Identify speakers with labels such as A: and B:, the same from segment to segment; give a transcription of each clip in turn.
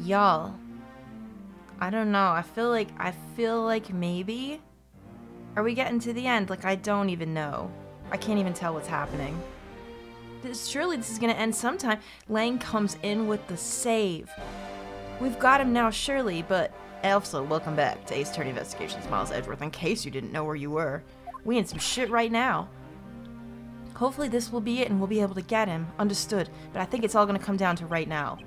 A: Y'all, I don't know. I feel like maybe. Are we getting to the end? Like, I don't even know. I can't even tell what's happening. Surely this is gonna end sometime. Lang comes in with the save. We've got him now, surely, but also, welcome back to Ace Attorney Investigations, Miles Edgeworth, in case you didn't know where you were. We in some shit right now. Hopefully this will be it and we'll be able to get him. Understood, but I think it's all gonna come down to right now.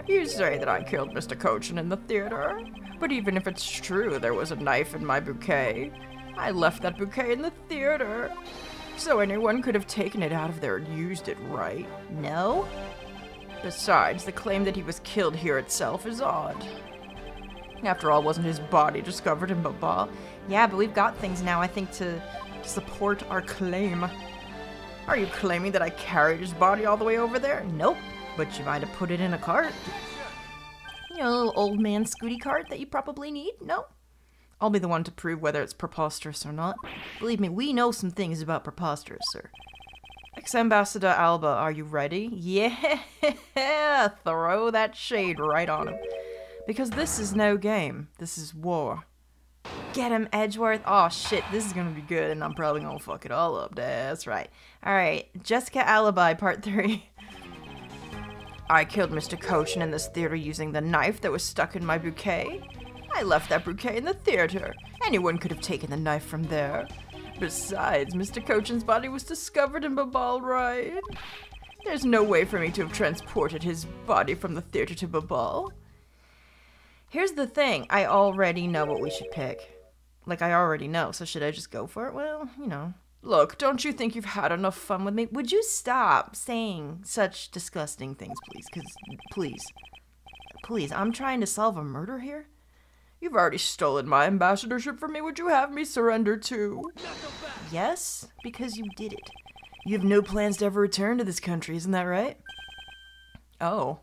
A: You say that I killed Mr. Cochin in the theater, but even if it's true there was a knife in my bouquet, I left that bouquet in the theater. So anyone could have taken it out of there and used it, right? No? Besides, the claim that he was killed here itself is odd. After all, wasn't his body discovered in Babal? Yeah, but we've got things now, I think, to support our claim. Are you claiming that I carried his body all the way over there? Nope, but you might have put it in a cart. You know, a little old man scooty cart that you probably need? No? I'll be the one to prove whether it's preposterous or not. Believe me, we know some things about preposterous, sir. Ex-Ambassador Alba, are you ready? Yeah! Throw that shade right on him. Because this is no game. This is war. Get him, Edgeworth. Oh shit, this is gonna be good, and I'm probably gonna fuck it all up. That's right. Alright, Jessica Alibi, part 3. I killed Mr. Cochin in this theater using the knife that was stuck in my bouquet. I left that bouquet in the theater. Anyone could have taken the knife from there. Besides, Mr. Cochin's body was discovered in Babal, right? There's no way for me to have transported his body from the theater to Babal. Here's the thing, I already know what we should pick. Like, I already know, so should I just go for it? Well, you know. Look, don't you think you've had enough fun with me? Would you stop saying such disgusting things, please? Please, I'm trying to solve a murder here? You've already stolen my ambassadorship from me. Would you have me surrender too? Yes, because you did it. You have no plans to ever return to this country, isn't that right? Oh.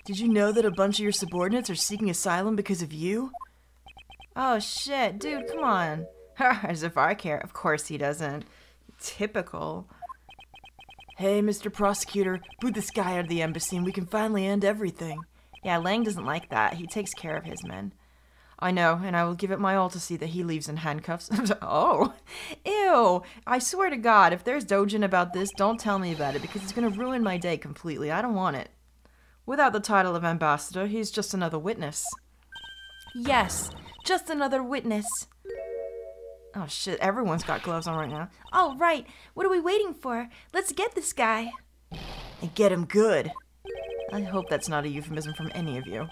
A: Did you know that a bunch of your subordinates are seeking asylum because of you? Oh shit, dude, come on. As if I care. Of course he doesn't. Typical. Hey, Mr. Prosecutor, boot this guy out of the embassy and we can finally end everything. Yeah, Lang doesn't like that. He takes care of his men. I know, and I will give it my all to see that he leaves in handcuffs. Oh, ew. I swear to God, if there's dojin about this, don't tell me about it, because it's going to ruin my day completely. I don't want it. Without the title of ambassador, he's just another witness. Yes, just another witness. Oh shit, everyone's got gloves on right now. All right, what are we waiting for? Let's get this guy. And get him good. I hope that's not a euphemism from any of you.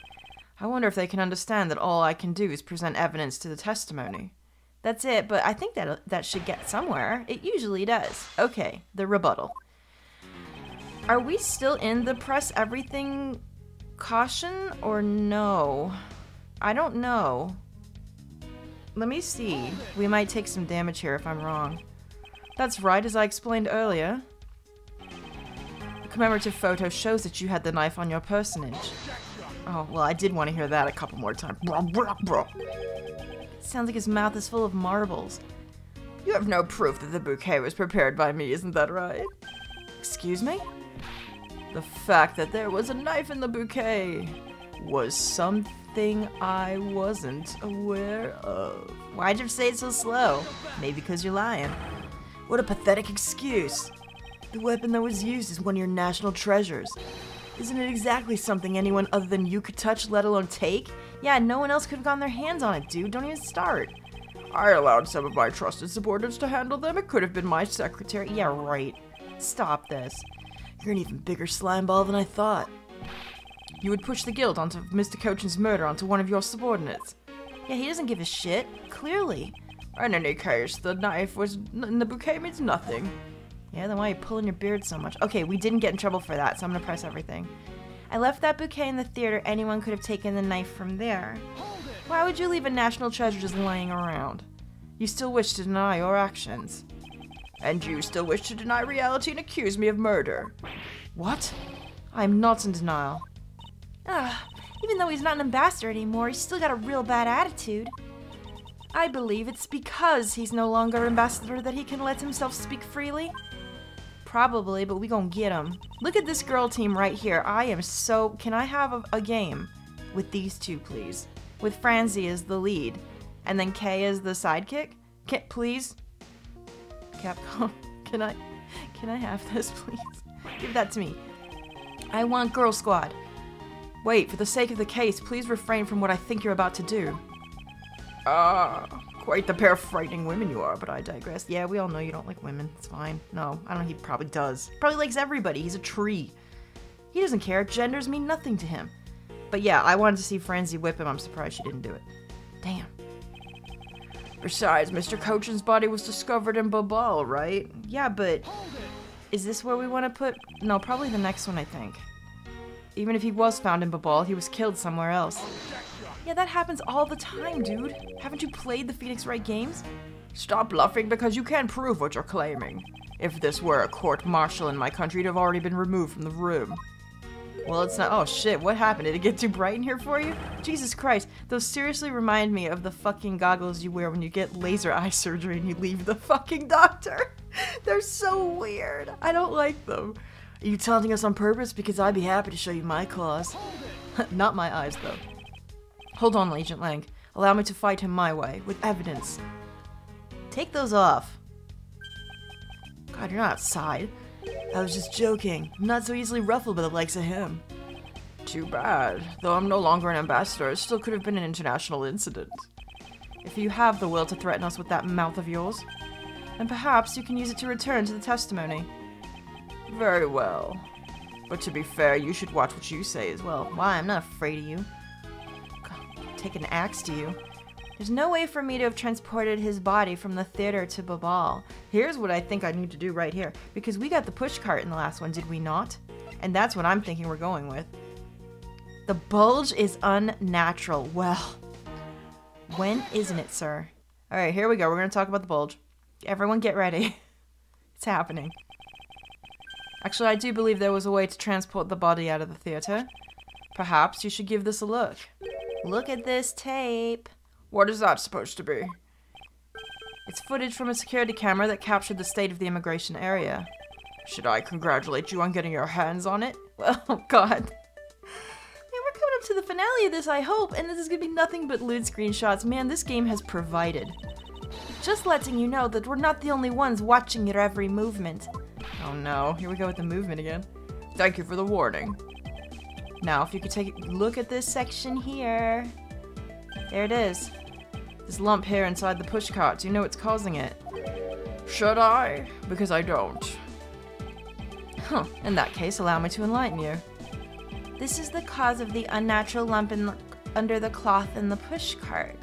A: I wonder if they can understand that all I can do is present evidence to the testimony. That's it, but I think that should get somewhere. It usually does. Okay, the rebuttal. Are we still in the press everything caution or no? I don't know. Let me see. We might take some damage here if I'm wrong. That's right, as I explained earlier. The commemorative photo shows that you had the knife on your personage. Oh, well, I did want to hear that a couple more times. Sounds like his mouth is full of marbles. You have no proof that the bouquet was prepared by me, isn't that right? Excuse me? The fact that there was a knife in the bouquet was something I wasn't aware of. Why'd you say it so slow? Maybe because you're lying. What a pathetic excuse. The weapon that was used is one of your national treasures. Isn't it exactly something anyone other than you could touch, let alone take? Yeah, no one else could have gotten their hands on it, dude. Don't even start. I allowed some of my trusted subordinates to handle them. It could have been my secretary. Yeah, right. Stop this. You're an even bigger slimeball than I thought. You would push the guilt onto Mr. Cochin's murder onto one of your subordinates. Yeah, he doesn't give a shit. Clearly. In any case, the knife was in the bouquet means nothing. Yeah, then why are you pulling your beard so much? Okay, we didn't get in trouble for that, so I'm gonna press everything. I left that bouquet in the theater. Anyone could have taken the knife from there. Why would you leave a national treasure just lying around? You still wish to deny your actions. And you still wish to deny reality and accuse me of murder. What? I am not in denial. Even though he's not an ambassador anymore, he's still got a real bad attitude. I believe it's because he's no longer ambassador that he can let himself speak freely. Probably, but we gonna get him. Look at this girl team right here. I am so... Can I have a game with these two, please? With Franzi as the lead, and then Kay as the sidekick? Please? Capcom, can I have this, please? Give that to me. I want Girl Squad. Wait, for the sake of the case, please refrain from what I think you're about to do. Quite the pair of frightening women you are, but I digress. Yeah, we all know you don't like women. It's fine. No, I don't know, he probably does. Probably likes everybody. He's a tree. He doesn't care. Genders mean nothing to him. But yeah, I wanted to see Franzi whip him. I'm surprised she didn't do it. Damn. Besides, Mr. Cochin's body was discovered in Babal, right? Yeah, but... Is this where we want to put... No, probably the next one, I think. Even if he was found in Babal, he was killed somewhere else. Yeah, that happens all the time, dude. Haven't you played the Phoenix Wright games? Stop bluffing because you can't prove what you're claiming. If this were a court-martial in my country, you'd have already been removed from the room. Well, it's not- oh shit, what happened? Did it get too bright in here for you? Jesus Christ, those seriously remind me of the fucking goggles you wear when you get laser eye surgery and you leave the fucking doctor. They're so weird. I don't like them. Are you taunting us on purpose? Because I'd be happy to show you my claws. Not my eyes, though. Hold on, Agent Lang. Allow me to fight him my way, with evidence. Take those off. God, you're not outside. I was just joking. I'm not so easily ruffled by the likes of him. Too bad. Though I'm no longer an ambassador, it still could have been an international incident. If you have the will to threaten us with that mouth of yours, then perhaps you can use it to return to the testimony. Very well. But to be fair, you should watch what you say as well. Why? I'm not afraid of you. Take an axe to you. There's no way for me to have transported his body from the theater to Babal. Here's what I think I need to do right here. Because we got the pushcart in the last one, did we not? And that's what I'm thinking we're going with. The bulge is unnatural. Well, when isn't it, sir? Alright, here we go. We're going to talk about the bulge. Everyone get ready. It's happening. Actually, I do believe there was a way to transport the body out of the theater. Perhaps you should give this a look. Look at this tape. What is that supposed to be? It's footage from a security camera that captured the state of the immigration area. Should I congratulate you on getting your hands on it? Oh, God. Yeah, we're coming up to the finale of this, I hope, and this is gonna be nothing but lewd screenshots. Man, this game has provided. Just letting you know that we're not the only ones watching your every movement. Oh no, here we go with the movement again. Thank you for the warning. Now, if you could take a look at this section here. There it is. This lump here inside the pushcart. Do you know what's causing it? Should I? Because I don't. Huh. In that case, allow me to enlighten you. This is the cause of the unnatural lump under the cloth in the pushcart.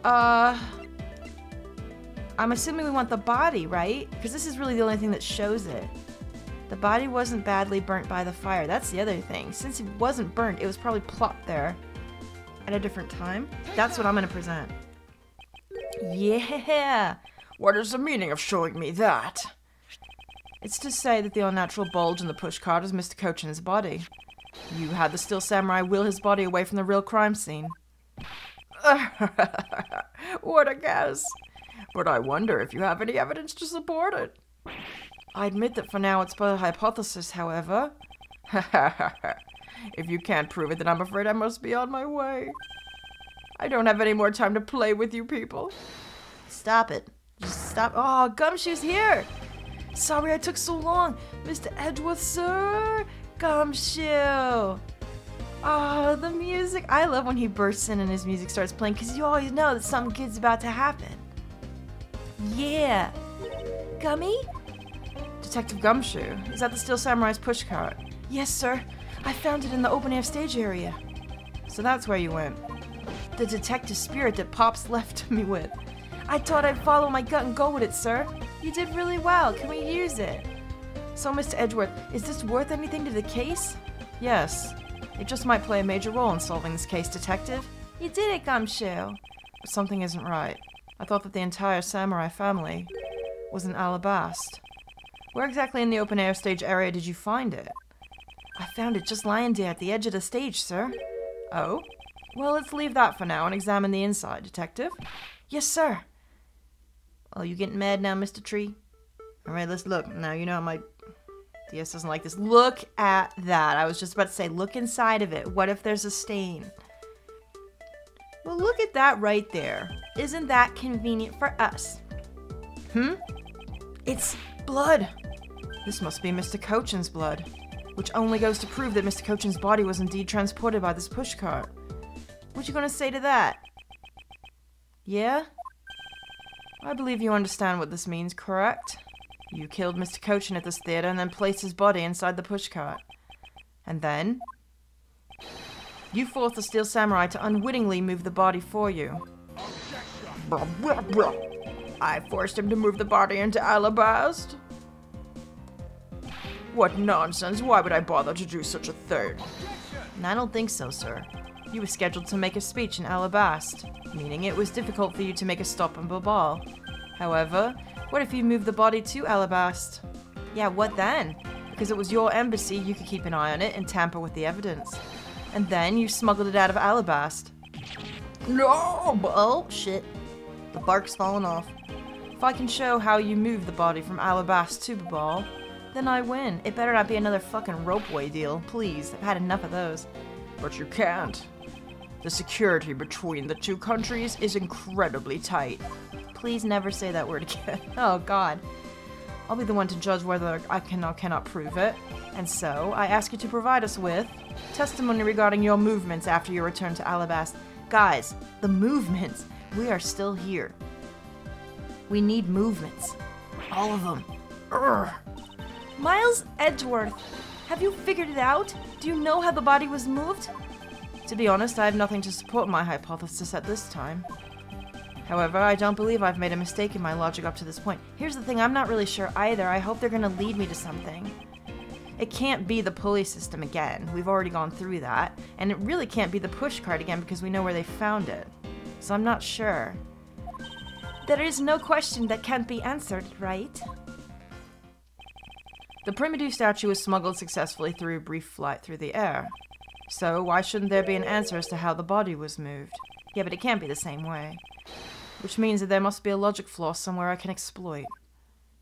A: I'm assuming we want the body, right? Because this is really the only thing that shows it. The body wasn't badly burnt by the fire. That's the other thing. Since it wasn't burnt, it was probably plopped there at a different time. That's what I'm going to present. Yeah! What is the meaning of showing me that? It's to say that the unnatural bulge in the pushcart is Mr. Cochin's body. You had the Steel Samurai wheel his body away from the real crime scene. What a guess! But I wonder if you have any evidence to support it. I admit that for now it's but a hypothesis, however. If you can't prove it, then I'm afraid I must be on my way. I don't have any more time to play with you people. Stop it. Just stop. Oh, Gumshoe's here! Sorry I took so long. Mr. Edgeworth, sir! Gumshoe! Oh, the music. I love when he bursts in and his music starts playing, because you always know that something good's about to happen. Yeah! Gummy? Detective Gumshoe, is that the Steel Samurai's pushcart? Yes, sir. I found it in the open-air stage area. So that's where you went. The detective spirit that Pops left me with. I thought I'd follow my gut and go with it, sir. You did really well. Can we use it? So, Mr. Edgeworth, is this worth anything to the case? Yes. It just might play a major role in solving this case, detective. You did it, Gumshoe. But something isn't right. I thought that the entire samurai family was in Alabast. Where exactly in the open-air stage area did you find it? I found it just lying there at the edge of the stage, sir. Oh? Well, let's leave that for now and examine the inside, detective. Yes, sir. Oh, you getting mad now, Mr. Tree? Alright, let's look. Now, you know my DS doesn't like this. Look at that. I was just about to say, look inside of it. What if there's a stain? Well, look at that right there. Isn't that convenient for us? It's blood. This must be Mr. Cochin's blood, which only goes to prove that Mr. Cochin's body was indeed transported by this pushcart. What you gonna say to that? Yeah? I believe you understand what this means, correct? You killed Mr. Cochin at this theater and then placed his body inside the pushcart. And then you forced the Steel Samurai to unwittingly move the body for you. I forced him to move the body into Alabast? What nonsense, why would I bother to do such a thing? I don't think so, sir. You were scheduled to make a speech in Alabast, meaning it was difficult for you to make a stop in Babal. However, what if you moved the body to Alabast? Yeah, what then? Because it was your embassy, you could keep an eye on it and tamper with the evidence. And then you smuggled it out of Alabast. No! Oh, shit. The bark's falling off. If I can show how you moved the body from Alabast to Babal, then I win. It better not be another fucking ropeway deal. Please, I've had enough of those. But you can't. The security between the two countries is incredibly tight. Please never say that word again. Oh, God. I'll be the one to judge whether I can or cannot prove it. And so, I ask you to provide us with testimony regarding your movements after your return to Alabast. Guys, the movements. We are still here. We need movements. All of them. Urgh. Miles Edgeworth, have you figured it out? Do you know how the body was moved? To be honest, I have nothing to support my hypothesis at this time. However, I don't believe I've made a mistake in my logic up to this point. Here's the thing, I'm not really sure either. I hope they're gonna lead me to something. It can't be the pulley system again. We've already gone through that. And it really can't be the pushcart again because we know where they found it. So I'm not sure. There is no question that can't be answered, right? The Primitive statue was smuggled successfully through a brief flight through the air. So why shouldn't there be an answer as to how the body was moved? Yeah, but it can't be the same way. Which means that there must be a logic flaw somewhere I can exploit.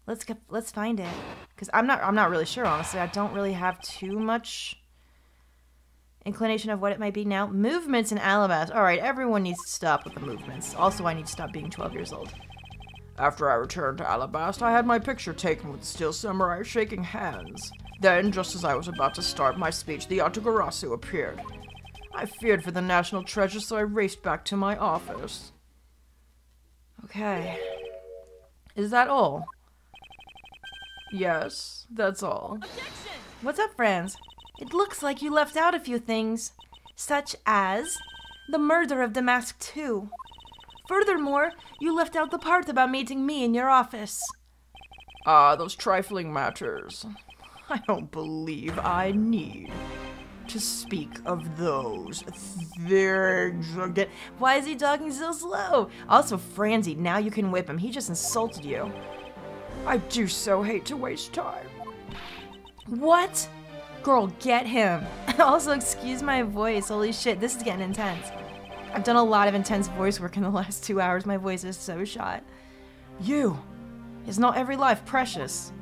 A: Let's find it. Because I'm not really sure, honestly. I don't really have too much inclination of what it might be now. Movements in Alabast. Alright, everyone needs to stop with the movements. Also, I need to stop being 12 years old. After I returned to Alabast, I had my picture taken with the Steel Samurai shaking hands. Then, just as I was about to start my speech, the Yatagarasu appeared. I feared for the national treasure, so I raced back to my office. Okay. Is that all? Yes, that's all.
B: Objection!
C: What's up, friends? It looks like you left out a few things, such as the murder of Damask II. Furthermore, you left out the part about meeting me in your office.
A: Ah, those trifling matters. I don't believe I need to speak of those things again.
C: Why is he talking so slow? Also, Franzi, now you can whip him. He just insulted you.
A: I do so hate to waste time.
C: What? Girl, get him. Also, excuse my voice. Holy shit, this is getting intense. I've done a lot of intense voice work in the last 2 hours. My voice is so shot.
A: You. Is not every life precious?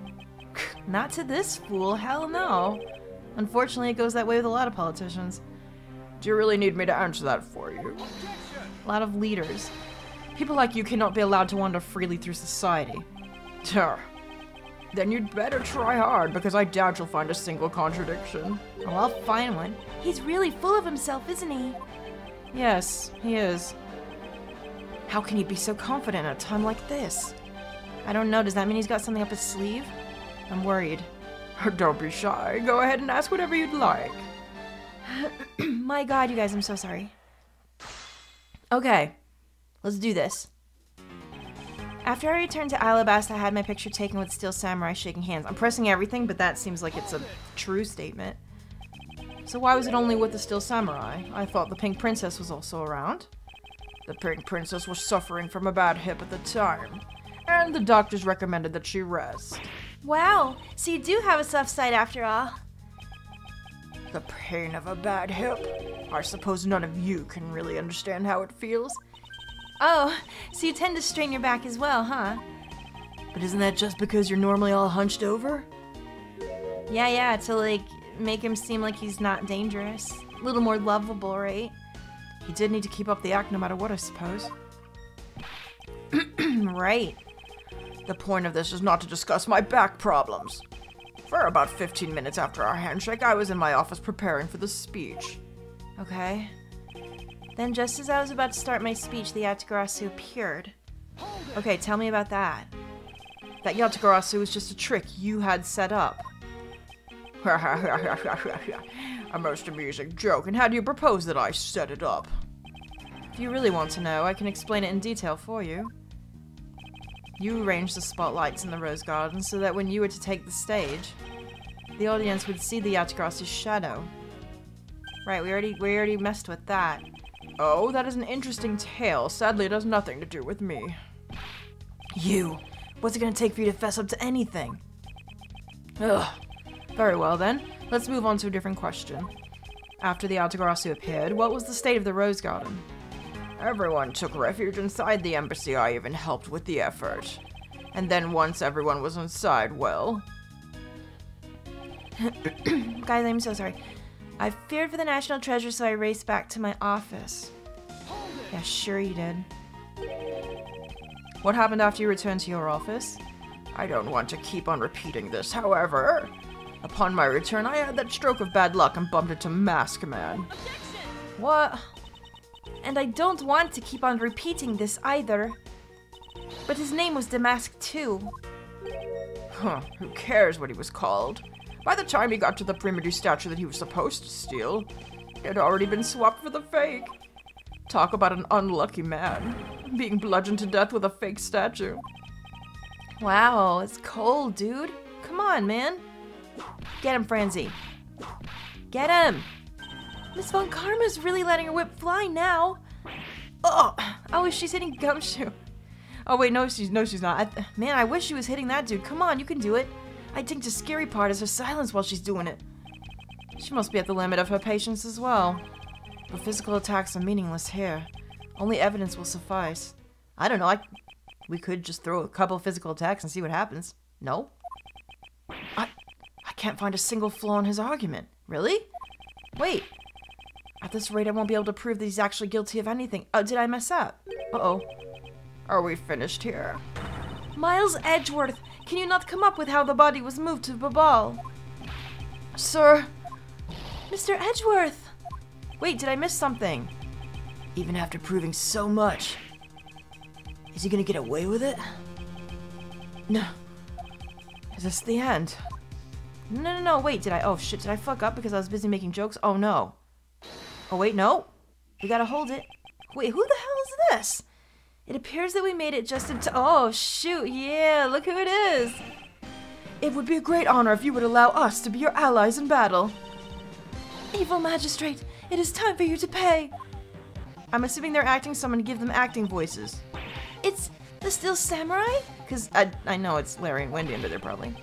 C: Not to this fool. Hell no. Unfortunately, it goes that way with a lot of politicians.
A: Do you really need me to answer that for you?
C: A lot of leaders.
A: People like you cannot be allowed to wander freely through society. Tuh. Then you'd better try hard, because I doubt you'll find a single contradiction.
C: Oh, I'll find one. He's really full of himself, isn't he?
A: Yes, he is. How can he be so confident at a time like this?
C: I don't know. Does that mean he's got something up his sleeve? I'm worried.
A: Don't be shy. Go ahead and ask whatever you'd like.
C: My God, you guys, I'm so sorry. Okay, let's do this. After I returned to Alabast, I had my picture taken with Steel Samurai shaking hands. I'm pressing everything, but that seems like it's a true statement.
A: So why was it only with the Steel Samurai? I thought the Pink Princess was also around. The Pink Princess was suffering from a bad hip at the time, and the doctors recommended that she rest.
C: Wow, so you do have a soft side after all.
A: The pain of a bad hip. I suppose none of you can really understand how it feels.
C: Oh, so you tend to strain your back as well, huh?
A: But isn't that just because you're normally all hunched over?
C: Yeah, to like make him seem like he's not dangerous. A little more lovable, right?
A: He did need to keep up the act no matter what, I suppose.
C: Right.
A: The point of this is not to discuss my back problems. For about 15 minutes after our handshake, I was in my office preparing for the speech.
C: Okay. Then just as I was about to start my speech, the Yatagarasu appeared. Okay, tell me about that.
A: That Yatagarasu was just a trick you had set up. A most amusing joke, and how do you propose that I set it up? If you really want to know, I can explain it in detail for you. You arranged the spotlights in the rose garden so that when you were to take the stage, the audience would see the Yatagarasu's shadow. Right, we already messed with that. Oh, that is an interesting tale. Sadly, it has nothing to do with me.
C: You! What's it gonna take for you to fess up to anything?
A: Ugh. Very well then, let's move on to a different question. After the Yatagarasu appeared, what was the state of the rose garden? Everyone took refuge inside the embassy. I even helped with the effort. And then once everyone was inside, well...
C: Guys, I'm so sorry. I feared for the national treasure, so I raced back to my office. Yeah, sure you did.
A: What happened after you returned to your office? I don't want to keep on repeating this, however... Upon my return, I had that stroke of bad luck and bumped into Mask Man.
C: What? And I don't want to keep on repeating this either. But his name was Damask too.
A: Huh, who cares what he was called? By the time he got to the primitive statue that he was supposed to steal, it had already been swapped for the fake. Talk about an unlucky man, being bludgeoned to death with a fake statue.
C: Wow, it's cold, dude. Come on, man. Get him, Franzi. Get him! Miss Von Karma's really letting her whip fly now. Oh, she's hitting Gumshoe.
A: Oh wait, no, she's not.
C: Man, I wish she was hitting that dude. Come on, you can do it. I think the scary part is her silence while she's doing it.
A: She must be at the limit of her patience as well. But physical attacks are meaningless here. Only evidence will suffice. I don't know, we could just throw a couple of physical attacks and see what happens. No? I can't find a single flaw in his argument.
C: Really?
A: Wait. At this rate, I won't be able to prove that he's actually guilty of anything. Oh, did I mess up? Uh-oh. Are we finished here?
C: Miles Edgeworth, can you not come up with how the body was moved to Babal?
A: Sir?
C: Mr. Edgeworth!
A: Wait, did I miss something? Even after proving so much, is he gonna get away with it? No. Is this the end?
C: No, wait, did I fuck up because I was busy making jokes? Oh no. Oh wait, no. We gotta hold it. Wait, who the hell is this? It appears that we made it just in time. Oh shoot, yeah, look who it is.
A: It would be a great honor if you would allow us to be your allies in battle.
C: Evil magistrate, it is time for you to pay.
A: I'm assuming they're acting someone to give them acting voices.
C: It's the Steel Samurai?
A: Because I know it's Larry and Wendy under there probably.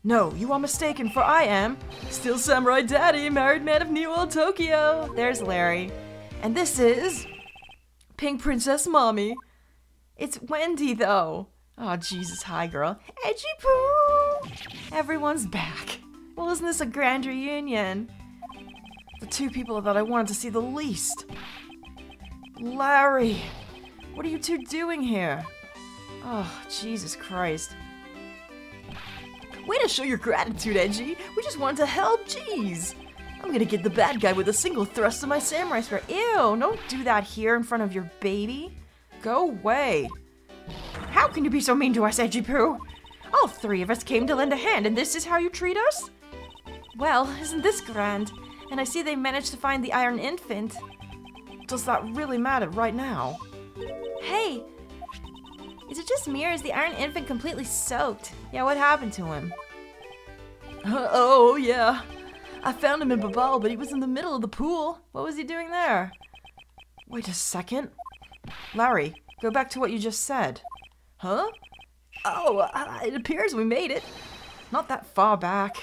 A: No, you are mistaken, for I am Steel Samurai Daddy, married man of New Old Tokyo. There's Larry. And this is Pink Princess Mommy. It's Wendy, though. Oh, Jesus, hi, girl. Edgy poo! Everyone's back. Well, isn't this a grand reunion? The two people that I wanted to see the least. Larry, what are you two doing here? Oh, Jesus Christ. Way to show your gratitude, Edgy. We just wanted to help, jeez. I'm gonna get the bad guy with a single thrust of my samurai spear. Ew, don't do that here in front of your baby. Go away. How can you be so mean to us, Edgy Poo? All three of us came to lend a hand, and this is how you treat us?
C: Well, isn't this grand? And I see they managed to find the Iron Infant.
A: Does that really matter right now?
C: Hey! Is it just me or is the Iron Infant completely soaked?
A: Yeah, what happened to him? Oh, yeah. I found him in Babal, but he was in the middle of the pool. What was he doing there? Wait a second. Larry, go back to what you just said. Huh? Oh, it appears we made it. Not that far back.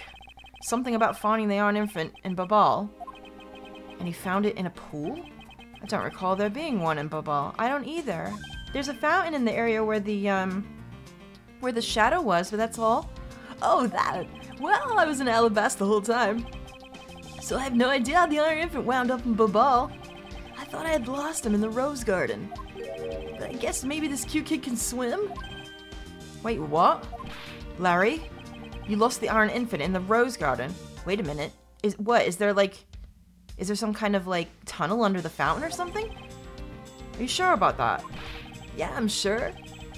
A: Something about finding the Iron Infant in Babal. And he found it in a pool? I don't recall there being one in Babal. I don't either. There's a fountain in the area where the
C: Where the shadow was, but that's all. Oh, that. Well, I was in Alabasta the whole time. So I have no idea how the Iron Infant wound up in Babal. I thought I had lost him in the Rose Garden. But I guess maybe this cute kid can swim?
A: Wait, what? Larry? You lost the Iron Infant in the Rose Garden? Wait a minute. Is there some kind of, like, tunnel under the fountain or something? Are you sure about that?
C: Yeah, I'm sure.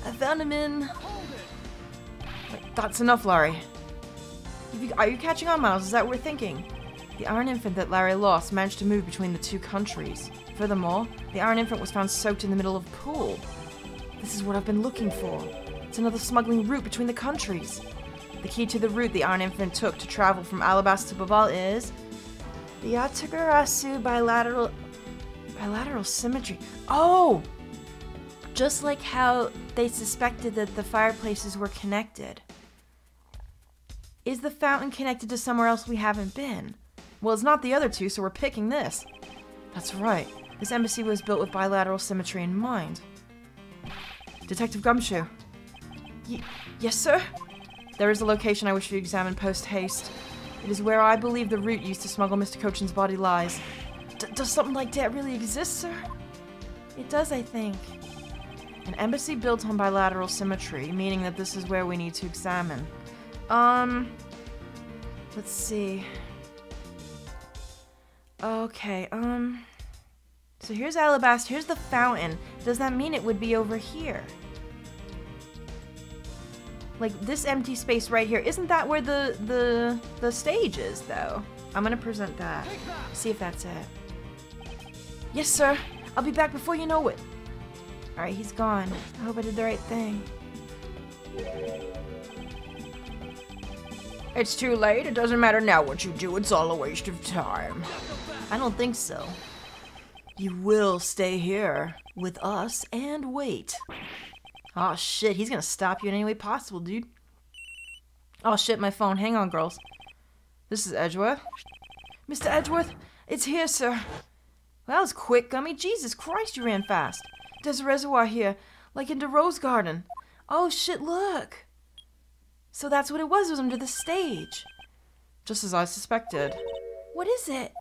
C: I found him in...
A: Wait, that's enough, Larry. Are you catching on, Miles? Is that what we're thinking? The Iron Infant that Larry lost managed to move between the two countries. Furthermore, the Iron Infant was found soaked in the middle of a pool. This is what I've been looking for. It's another smuggling route between the countries. The key to the route the Iron Infant took to travel from Alabasta to Babal is... the Yatagarasu bilateral symmetry. Oh!
C: Just like how they suspected that the fireplaces were connected. Is the fountain connected to somewhere else we haven't been?
A: Well, it's not the other two, so we're picking this. That's right. This embassy was built with bilateral symmetry in mind. Detective Gumshoe.
C: Yes, sir?
A: There is a location I wish you examine post-haste. It is where I believe the route used to smuggle Mr. Cochin's body lies.
C: Does something like that really exist, sir? It does, I think.
A: An embassy built on bilateral symmetry, meaning that this is where we need to examine. Let's see. Okay, so here's Alabasta, here's the fountain. Does that mean it would be over here? Like, this empty space right here, isn't that where the stage is, though? I'm gonna present that. See if that's it.
C: Yes, sir. I'll be back before you know it.
A: Alright, he's gone. I hope I did the right thing. It's too late. It doesn't matter now what you do. It's all a waste of time.
C: I don't think so.
A: You will stay here with us and wait.
C: Oh shit, he's gonna stop you in any way possible, dude.
A: Oh shit, my phone. Hang on, girls. This is Edgeworth.
C: Mr. Edgeworth, it's here, sir.
A: Well, that was quick, Gummy. Jesus Christ, you ran fast.
C: There's a reservoir here, like in the Rose Garden. Oh shit, look. So that's what it was under the stage.
A: Just as I suspected.
C: What is it?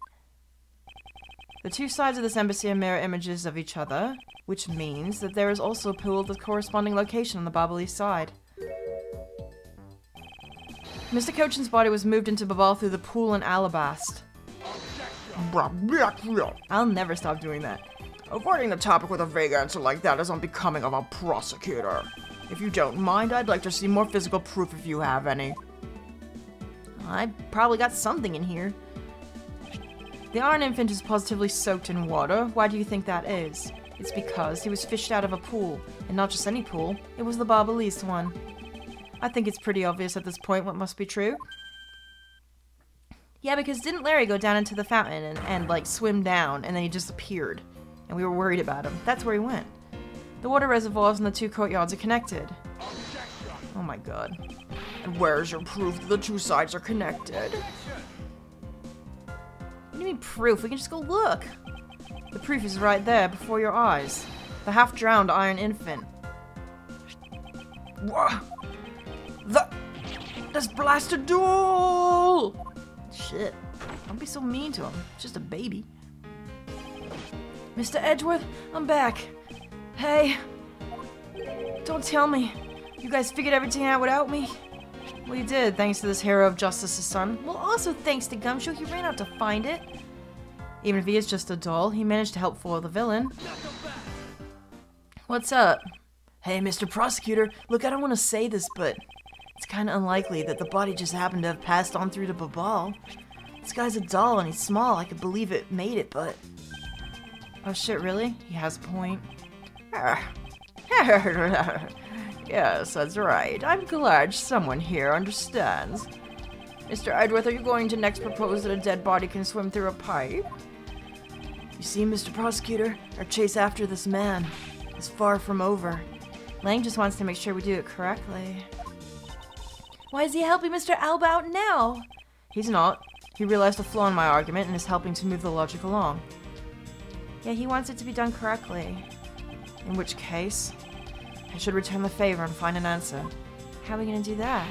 A: The two sides of this embassy are mirror images of each other, which means that there is also a pool of the corresponding location on the Babali side. Mr. Cochin's body was moved into Babal through the pool in Alabasta. I'll never stop doing that. Avoiding the topic with a vague answer like that is unbecoming of a prosecutor. If you don't mind, I'd like to see more physical proof if you have any.
C: I probably got something in here.
A: The Iron Infant is positively soaked in water. Why do you think that is? It's because he was fished out of a pool, and not just any pool, it was the Babalese one. I think it's pretty obvious at this point what must be true.
C: Yeah, because didn't Larry go down into the fountain and like swim down, and then he just appeared, and we were worried about him. That's where he went.
A: The water reservoirs and the two courtyards are connected. Oh my god. And where's your proof that the two sides are connected?
C: What do you mean proof? We can just go look.
A: The proof is right there before your eyes. The half-drowned Iron Infant. This blasted duel!
C: Shit. Don't be so mean to him. It's just a baby.
A: Mr. Edgeworth, I'm back. Hey. Don't tell me. You guys figured everything out without me? We did, thanks to this hero of justice's son.
C: Well, also thanks to Gumshoe, he ran out to find it.
A: Even if he is just a doll, he managed to help foil the villain. What's up?
C: Hey, Mr. Prosecutor, look, I don't want to say this, but it's kind of unlikely that the body just happened to have passed on through to Babal. This guy's a doll and he's small. I could believe it made it, but...
A: Oh shit, really? He has a point. Yes, that's right. I'm glad someone here understands. Mr. Edgeworth, are you going to next propose that a dead body can swim through a pipe?
C: You see, Mr. Prosecutor, our chase after this man is far from over.
A: Lang just wants to make sure we do it correctly.
C: Why is he helping Mr. Alba out now?
A: He's not. He realized a flaw in my argument and is helping to move the logic along. Yeah, he wants it to be done correctly. In which case, I should return the favor and find an answer.
C: How are we gonna do that?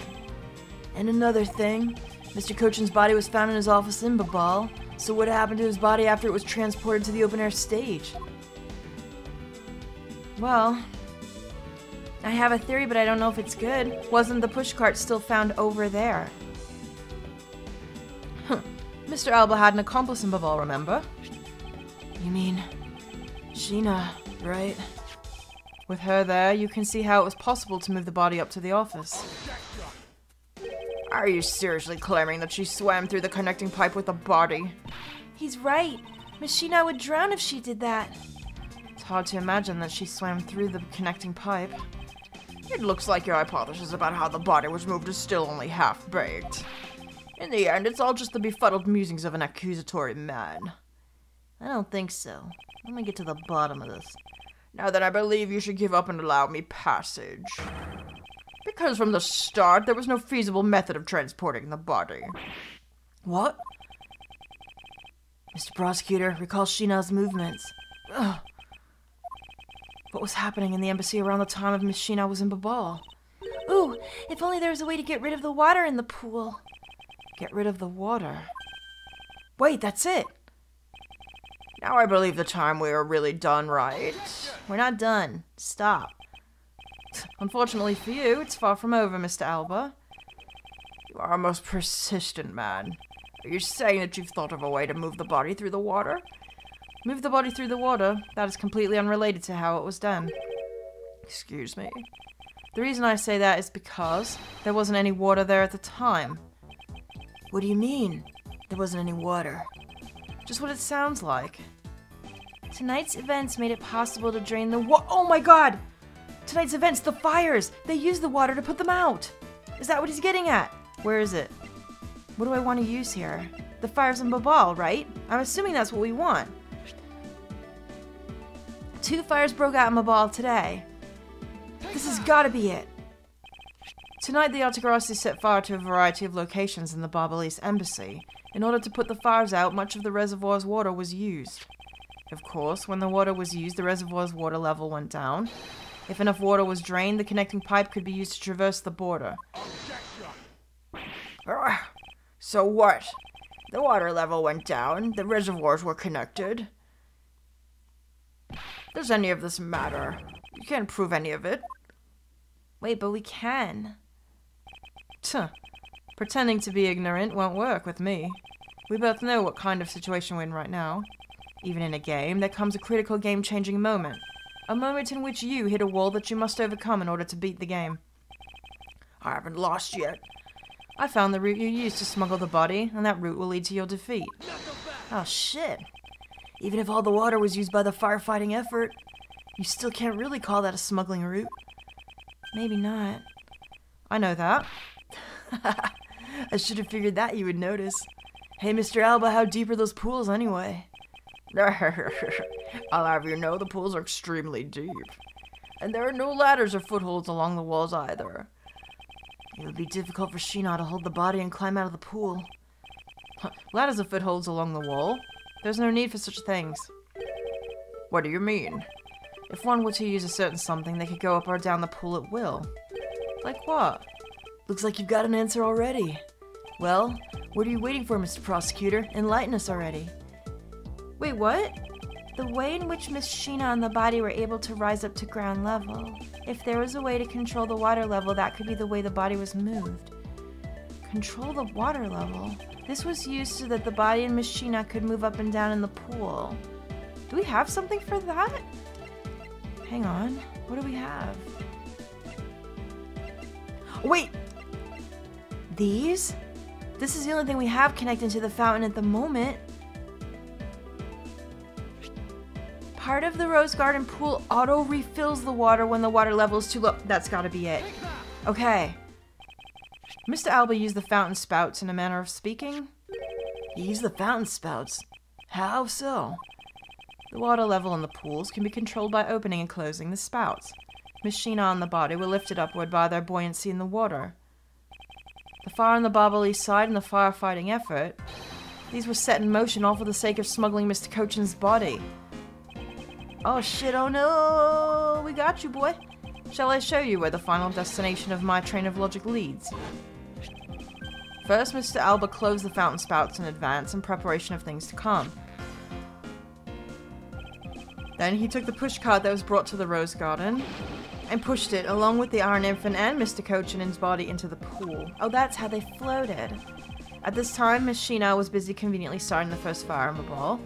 C: And another thing, Mr. Cochin's body was found in his office in Babal, so what happened to his body after it was transported to the open-air stage? Well, I have a theory, but I don't know if it's good. Wasn't the pushcart still found over there? Mr. Alba had an accomplice in Babal, remember? You mean Sheena, right? With her there, you can see how it was possible to move the body up to the office.
A: Are you seriously claiming that she swam through the connecting pipe with the body?
C: He's right. Miss Sheena would drown if she did that.
A: It's hard to imagine that she swam through the connecting pipe. It looks like your hypothesis about how the body was moved is still only half-baked. In the end, it's all just the befuddled musings of an accusatory man.
C: I don't think so. Let me get to the bottom of this.
A: Now then, I believe you should give up and allow me passage. Because from the start, there was no feasible method of transporting the body.
C: What? Mr. Prosecutor, recall Sheena's movements. Ugh. What was happening in the embassy around the time of Miss Sheena was in Babal? Ooh, if only there was a way to get rid of the water in the pool.
A: Get rid of the water?
C: Wait, that's it.
A: Now I believe the time we are really done, right?
C: We're not done. Stop.
A: Unfortunately for you, it's far from over, Mr. Alba. You are a most persistent man. Are you saying that you've thought of a way to move the body through the water? Move the body through the water? That is completely unrelated to how it was done. Excuse me. The reason I say that is because there wasn't any water there at the time.
C: What do you mean, there wasn't any water?
A: Just what it sounds like.
C: Tonight's events made it possible to drain the oh my god! Tonight's events, the fires! They used the water to put them out! Is that what he's getting at?
A: Where is it?
C: What do I want to use here? The fires in Babal, right? I'm assuming that's what we want. 2 fires broke out in Babal today. This has gotta be it.
A: Tonight the Autograssi set fire to a variety of locations in the Barbalese embassy. In order to put the fires out, much of the reservoir's water was used. Of course, when the water was used, the reservoir's water level went down. If enough water was drained, the connecting pipe could be used to traverse the border. So what? The water level went down, the reservoirs were connected. Does any of this matter? You can't prove any of it.
C: Wait, but we can.
A: Tuh. Pretending to be ignorant won't work with me. We both know what kind of situation we're in right now. Even in a game, there comes a critical game-changing moment. A moment in which you hit a wall that you must overcome in order to beat the game. I haven't lost yet. I found the route you used to smuggle the body, and that route will lead to your defeat.
C: Oh shit. Even if all the water was used by the firefighting effort, you still can't really call that a smuggling route.
A: Maybe not. I know that.
C: I should have figured that you would notice. Hey, Mr. Alba, how deep are those pools anyway?
A: I'll have you know the pools are extremely deep. And there are no ladders or footholds along the walls either.
C: It would be difficult for Sheena to hold the body and climb out of the pool.
A: Ladders or footholds along the wall? There's no need for such things. What do you mean? If one were to use a certain something, they could go up or down the pool at will. Like what?
C: Looks like you've got an answer already. Well, what are you waiting for, Mr. Prosecutor? Enlighten us already.
A: Wait, what?
C: The way in which Miss Sheena and the body were able to rise up to ground level. If there was a way to control the water level, that could be the way the body was moved. Control the water level? This was used so that the body and Miss Sheena could move up and down in the pool.
A: Do we have something for that?
C: Hang on, what do we have?
A: Wait!
C: These? This is the only thing we have connected to the fountain at the moment. Part of the Rose Garden pool auto-refills the water when the water level is too low. That's gotta be it.
A: Okay. Mr. Alba used the fountain spouts in a manner of speaking.
C: He used the fountain spouts? How so?
A: The water level in the pools can be controlled by opening and closing the spouts. Miss Sheena and the body were lifted upward by their buoyancy in the water. The fire on the Barbalese side and the firefighting effort, these were set in motion all for the sake of smuggling Mr. Cochin's body.
C: Oh shit, oh no! We got you, boy.
A: Shall I show you where the final destination of my train of logic leads? First, Mr. Alba closed the fountain spouts in advance in preparation of things to come. Then he took the pushcart that was brought to the rose garden and pushed it, along with the Iron Infant and Mr. Cochinin's body, into the pool. Oh, that's how they floated. At this time, Miss Sheena was busy conveniently starting the first fire in the ball.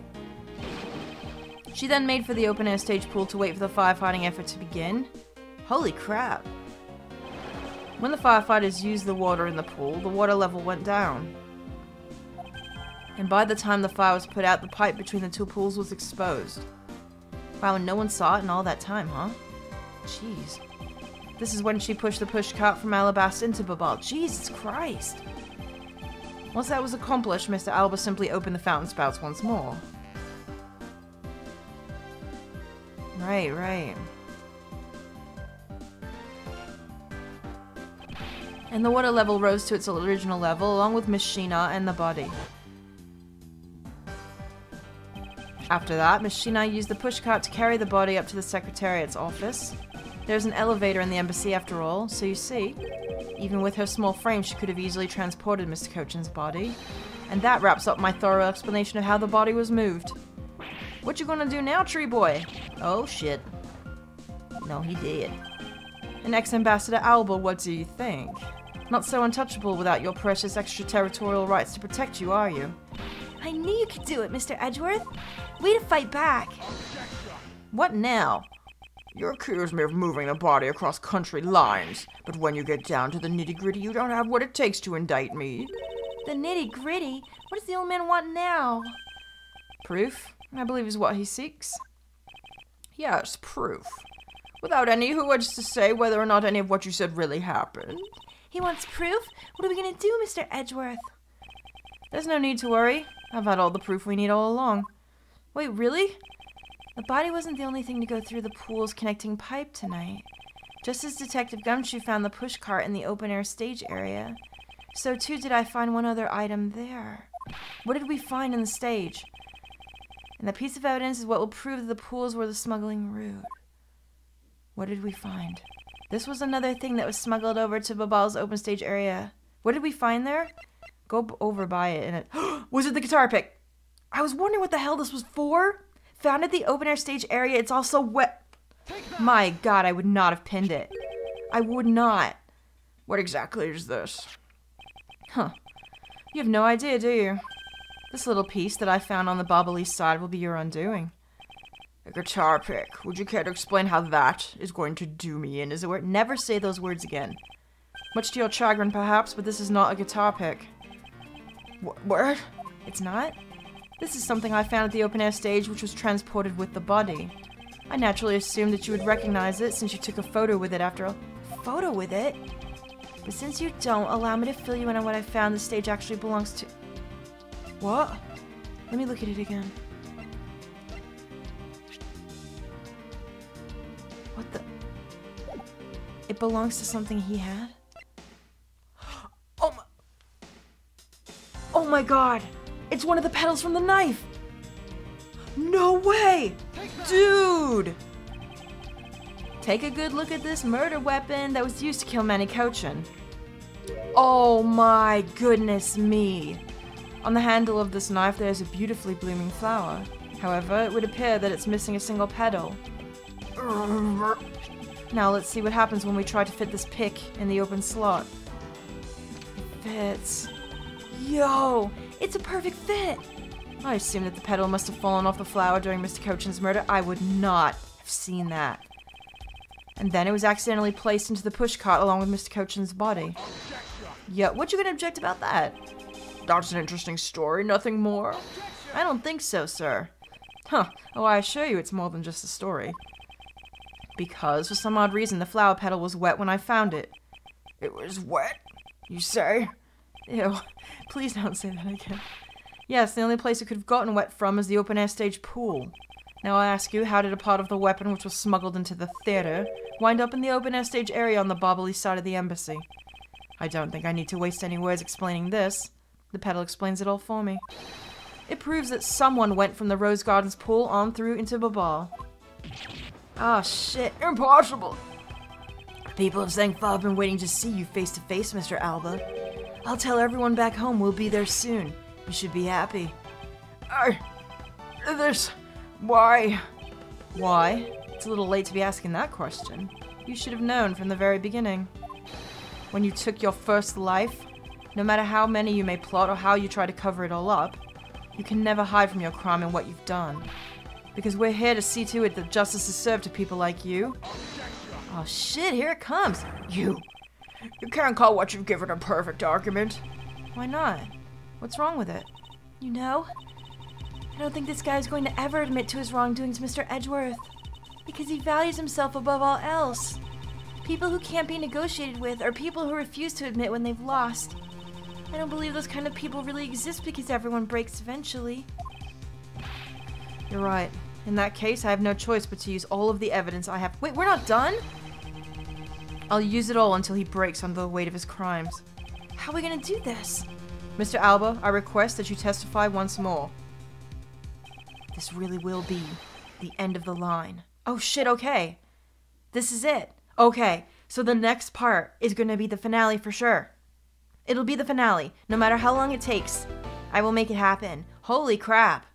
A: She then made for the open-air stage pool to wait for the firefighting effort to begin. Holy crap. When the firefighters used the water in the pool, the water level went down. And by the time the fire was put out, the pipe between the two pools was exposed. Wow, and no one saw it in all that time, huh? Jeez. This is when she pushed the pushcart from Alabaster into Babal. Jesus Christ. Once that was accomplished, Mr. Alba simply opened the fountain spouts once more. Right. And the water level rose to its original level, along with Miss Sheena and the body. After that, Miss Sheena used the pushcart to carry the body up to the Secretariat's office. There's an elevator in the embassy after all, so you see, even with her small frame, she could have easily transported Mr. Cochin's body. And that wraps up my thorough explanation of how the body was moved. What you gonna do now, tree boy? Oh shit. No, he did. And ex-ambassador Alba, what do you think? Not so untouchable without your precious extraterritorial rights to protect you, are you?
C: I knew you could do it, Mr. Edgeworth. Way to fight back.
A: What now? You accuse me of moving the body across country lines, but when you get down to the nitty-gritty, you don't have what it takes to indict me.
C: The nitty-gritty? What does the old man want now?
A: Proof, I believe, is what he seeks. Yes, proof. Without any who wishes to say whether or not any of what you said really happened.
C: He wants proof? What are we gonna do, Mr. Edgeworth?
A: There's no need to worry. I've had all the proof we need all along. Wait, really?
C: The body wasn't the only thing to go through the pool's connecting pipe tonight. Just as Detective Gumshoe found the pushcart in the open-air stage area, so too did I find one other item there.
A: What did we find in the stage?
C: And the piece of evidence is what will prove that the pools were the smuggling route.
A: What did we find?
C: This was another thing that was smuggled over to Babal's open stage area.
A: What did we find there? Go over by it and it... Was it the guitar pick? I was wondering what the hell this was for. Found at the open-air stage area, it's also wet. My god, I would not have pinned it. I would not. What exactly is this? Huh. You have no idea, do you? This little piece that I found on the Bobbly side will be your undoing. A guitar pick. Would you care to explain how that is going to do me in, as it were? Never say those words again. Much to your chagrin, perhaps, but this is not a guitar pick. What? It's not? This is something I found at the open-air stage, which was transported with the body. I naturally assumed that you would recognize it, since you took a photo with it after all. Photo with it? But since you don't, allow me to fill you in on what I found the stage actually belongs to... What? Let me look at it again. What the... It belongs to something he had? Oh my god! It's one of the petals from the knife! No way! Dude! Take a good look at this murder weapon that was used to kill Manny Cochin. Oh my goodness me! On the handle of this knife there is a beautifully blooming flower. However, it would appear that it's missing a single petal. Now let's see what happens when we try to fit this pick in the open slot. It fits. Yo! It's a perfect fit! I assume that the petal must have fallen off the flower during Mr. Cochin's murder. I would not have seen that. And then it was accidentally placed into the pushcart along with Mr. Cochin's body. Yeah, what you gonna object about that? That's an interesting story, nothing more? I don't think so, sir. Huh, oh, I assure you it's more than just a story. Because, for some odd reason, the flower petal was wet when I found it. It was wet, you say? Ew, please don't say that again. Yes, the only place it could have gotten wet from is the open-air stage pool. Now I ask you, how did a part of the weapon which was smuggled into the theater wind up in the open-air stage area on the Bobbly side of the embassy? I don't think I need to waste any words explaining this. The petal explains it all for me. It proves that someone went from the Rose Gardens pool on through into Babal. Oh shit, impossible!
C: People of Zangfa have been waiting to see you face to face, Mr. Alba. I'll tell everyone back home we'll be there soon. You should be happy.
A: Why?
C: Why? It's a little late to be asking that question. You should have known from the very beginning. When you took your first life, no matter how many you may plot or how you try to cover it all up, you can never hide from your crime and what you've done. Because we're here to see to it that justice is served to people like you. Oh shit, here it comes.
A: You can't call what you've given a perfect argument.
C: Why not? What's wrong with it? You know, I don't think this guy is going to ever admit to his wrongdoings, Mr. Edgeworth. Because he values himself above all else. People who can't be negotiated with are people who refuse to admit when they've lost. I don't believe those kind of people really exist because everyone breaks eventually. You're right. In that case, I have no choice but to use all of the evidence I have. Wait, we're not done? I'll use it all until he breaks under the weight of his crimes. How are we gonna do this? Mr. Alba, I request that you testify once more. This really will be the end of the line. Oh shit, okay. This is it. Okay, so the next part is gonna be the finale for sure. It'll be the finale, no matter how long it takes. I will make it happen. Holy crap.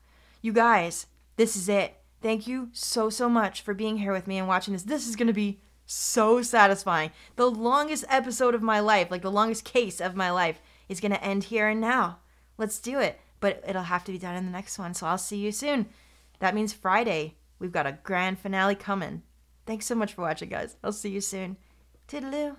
C: You guys, this is it. Thank you so much for being here with me and watching this. This is gonna be so satisfying. The longest episode of my life, like the longest case of my life, is gonna end here and now. Let's do it. But it'll have to be done in the next one, so I'll see you soon. That means Friday. We've got a grand finale coming. Thanks so much for watching, guys. I'll see you soon. Toodaloo.